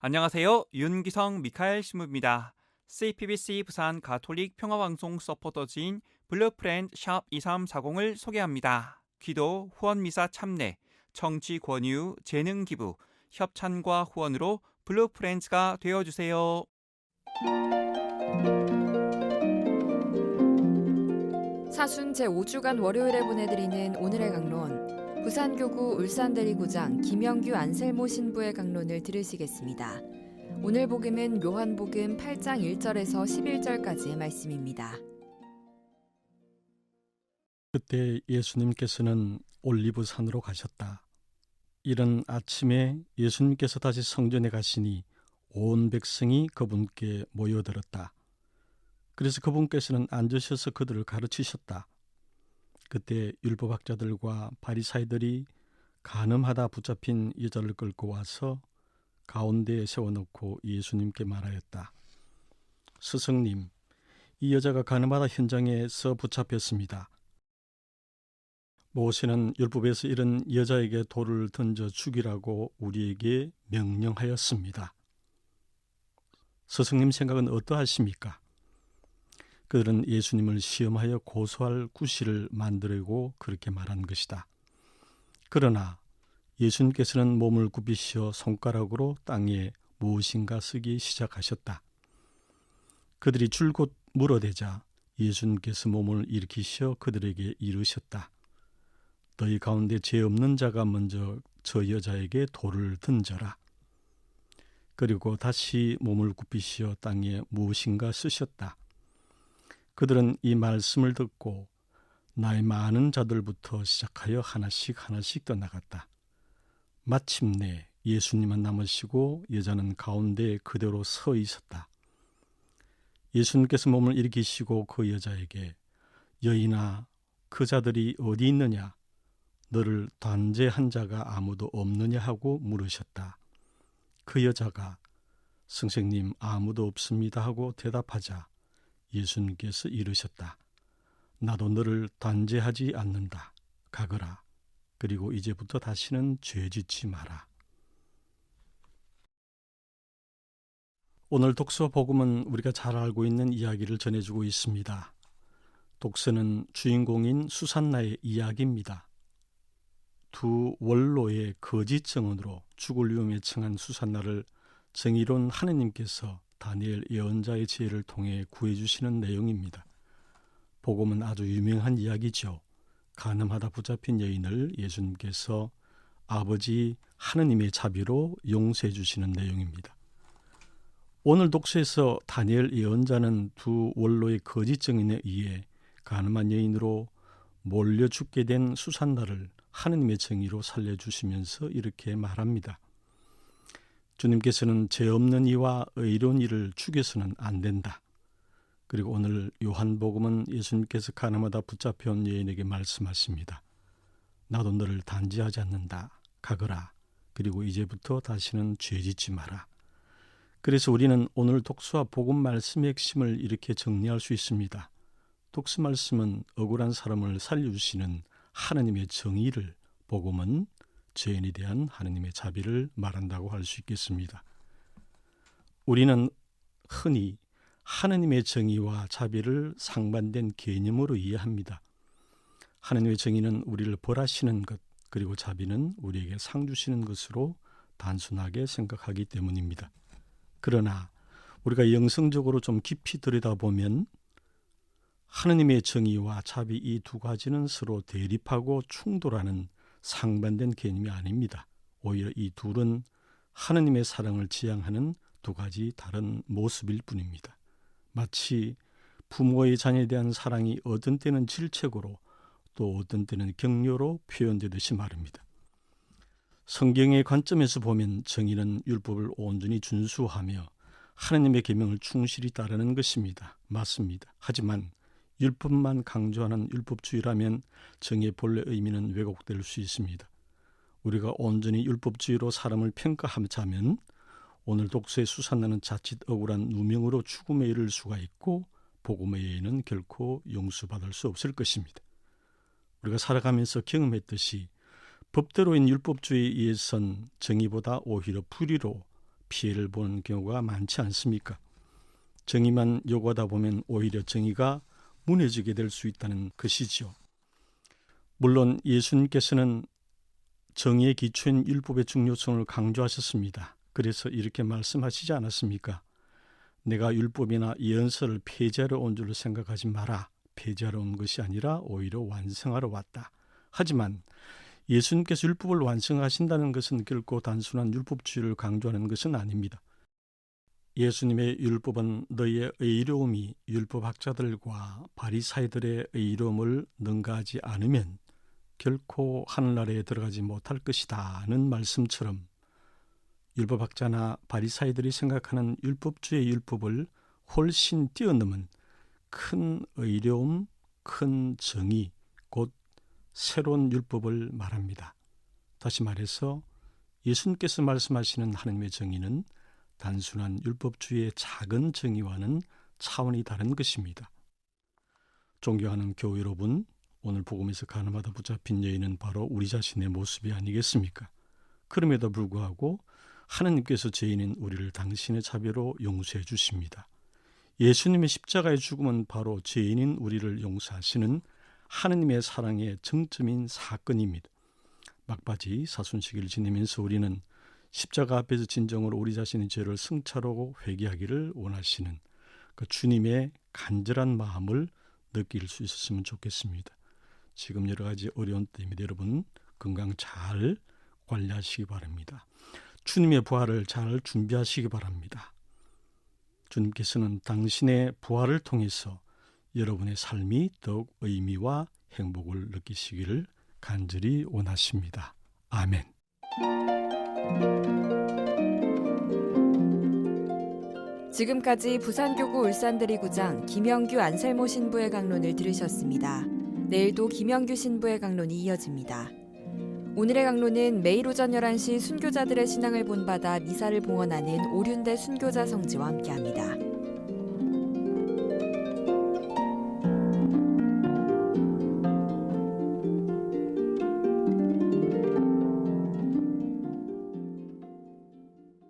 안녕하세요. 윤기성 미카엘 신부입니다. CPBC 부산 가톨릭 평화방송 서포터즈인 블루프렌드 샵 2340을 소개합니다. 기도, 후원미사 참내, 정치 권유, 재능 기부, 협찬과 후원으로 블루프렌즈가 되어주세요. 사순 제5주간 월요일에 보내드리는 오늘의 강론, 부산교구 울산대리구장 김영규 안셀모 신부의 강론을 들으시겠습니다. 오늘 복음은 요한복음 8장 1절에서 11절까지의 말씀입니다. 그때 예수님께서는 올리브산으로 가셨다. 이른 아침에 예수님께서 다시 성전에 가시니 온 백성이 그분께 모여들었다. 그래서 그분께서는 앉으셔서 그들을 가르치셨다. 그때 율법학자들과 바리사이들이 간음하다 붙잡힌 여자를 끌고 와서 가운데에 세워놓고 예수님께 말하였다. 스승님, 이 여자가 간음하다 현장에서 붙잡혔습니다. 모세는 율법에서 이런 여자에게 돌을 던져 죽이라고 우리에게 명령하였습니다. 스승님 생각은 어떠하십니까? 그들은 예수님을 시험하여 고소할 구실을 만들려고 그렇게 말한 것이다. 그러나 예수님께서는 몸을 굽히시어 손가락으로 땅에 무엇인가 쓰기 시작하셨다. 그들이 줄곧 물어대자 예수님께서 몸을 일으키시어 그들에게 이르셨다. 너희 가운데 죄 없는 자가 먼저 저 여자에게 돌을 던져라. 그리고 다시 몸을 굽히시어 땅에 무엇인가 쓰셨다. 그들은 이 말씀을 듣고 나이 많은 자들부터 시작하여 하나씩 떠나갔다. 마침내 예수님은 남으시고 여자는 가운데 그대로 서 있었다. 예수님께서 몸을 일으키시고 그 여자에게 여인아, 그 자들이 어디 있느냐? 너를 단죄한 자가 아무도 없느냐 하고 물으셨다. 그 여자가 선생님 아무도 없습니다 하고 대답하자 예수님께서 이르셨다. 나도 너를 단죄하지 않는다. 가거라. 그리고 이제부터 다시는 죄짓지 마라. 오늘 독서 복음은 우리가 잘 알고 있는 이야기를 전해주고 있습니다. 독서는 주인공인 수산나의 이야기입니다. 두 원로의 거짓 증언으로 죽을 위험에 처한 수산나를 정의로운 하느님께서 다니엘 예언자의 지혜를 통해 구해주시는 내용입니다. 복음은 아주 유명한 이야기죠. 간음하다 붙잡힌 여인을 예수님께서 아버지 하느님의 자비로 용서해 주시는 내용입니다. 오늘 독서에서 다니엘 예언자는 두 원로의 거짓 증인에 의해 간음한 여인으로 몰려 죽게 된 수산나를 하느님의 정의로 살려주시면서 이렇게 말합니다. 주님께서는 죄 없는 이와 의로운 이를 죽여서는 안 된다. 그리고 오늘 요한복음은 예수님께서 간음하다 붙잡혀온 여인에게 말씀하십니다. 나도 너를 단죄하지 않는다. 가거라. 그리고 이제부터 다시는 죄짓지 마라. 그래서 우리는 오늘 독서와 복음 말씀의 핵심을 이렇게 정리할 수 있습니다. 독서 말씀은 억울한 사람을 살려주시는 하느님의 정의를, 복음은 죄인에 대한 하느님의 자비를 말한다고 할 수 있겠습니다. 우리는 흔히 하느님의 정의와 자비를 상반된 개념으로 이해합니다. 하느님의 정의는 우리를 벌하시는 것, 그리고 자비는 우리에게 상 주시는 것으로 단순하게 생각하기 때문입니다. 그러나 우리가 영성적으로 좀 깊이 들여다보면 하느님의 정의와 자비 이 두 가지는 서로 대립하고 충돌하는 상반된 개념이 아닙니다. 오히려 이 둘은 하느님의 사랑을 지향하는 두 가지 다른 모습일 뿐입니다. 마치 부모의 자녀에 대한 사랑이 어떤 때는 질책으로 또 어떤 때는 격려로 표현되듯이 말입니다. 성경의 관점에서 보면 정의는 율법을 온전히 준수하며 하느님의 계명을 충실히 따르는 것입니다. 맞습니다. 하지만 율법만 강조하는 율법주의라면 정의의 본래 의미는 왜곡될 수 있습니다. 우리가 온전히 율법주의로 사람을 평가하자면 오늘 독서의 수산나는 자칫 억울한 누명으로 죽음에 이를 수가 있고 복음의 예의는 결코 용서받을 수 없을 것입니다. 우리가 살아가면서 경험했듯이 법대로인 율법주의에 의해선 정의보다 오히려 불의로 피해를 보는 경우가 많지 않습니까? 정의만 요구하다 보면 오히려 정의가 무너지게 될 수 있다는 것이지요. 물론 예수님께서는 정의의 기초인 율법의 중요성을 강조하셨습니다. 그래서 이렇게 말씀하시지 않았습니까? 내가 율법이나 예언서를 폐지하러 온 줄 생각하지 마라. 폐지하러 온 것이 아니라 오히려 완성하러 왔다. 하지만 예수님께서 율법을 완성하신다는 것은 결코 단순한 율법주의를 강조하는 것은 아닙니다. 예수님의 율법은 너희의 의로움이 율법학자들과 바리사이들의 의로움을 능가하지 않으면 결코 하늘나라에 들어가지 못할 것이다는 말씀처럼 율법학자나 바리사이들이 생각하는 율법주의 율법을 훨씬 뛰어넘은 큰 의로움, 큰 정의, 곧 새로운 율법을 말합니다. 다시 말해서 예수님께서 말씀하시는 하나님의 정의는 단순한 율법주의의 작은 정의와는 차원이 다른 것입니다. 존경하는 교회 여러분, 오늘 복음에서 가늠하다 붙잡힌 여인은 바로 우리 자신의 모습이 아니겠습니까? 그럼에도 불구하고 하나님께서 죄인인 우리를 당신의 자비로 용서해 주십니다. 예수님의 십자가의 죽음은 바로 죄인인 우리를 용서하시는 하나님의 사랑의 정점인 사건입니다. 막바지 사순식을 지내면서 우리는 십자가 앞에서 진정으로 우리 자신의 죄를 성찰하고 회개하기를 원하시는 그 주님의 간절한 마음을 느낄 수 있었으면 좋겠습니다. 지금 여러 가지 어려운 때입니다. 여러분 건강 잘 관리하시기 바랍니다. 주님의 부활을 잘 준비하시기 바랍니다. 주님께서는 당신의 부활을 통해서 여러분의 삶이 더욱 의미와 행복을 느끼시기를 간절히 원하십니다. 아멘. 지금까지 부산교구 울산대리구장 김영규 안셀모 신부의 강론을 들으셨습니다. 내일도 김영규 신부의 강론이 이어집니다. 오늘의 강론은 매일 오전 11시 순교자들의 신앙을 본받아 미사를 봉헌하는 오륜대 순교자 성지와 함께합니다.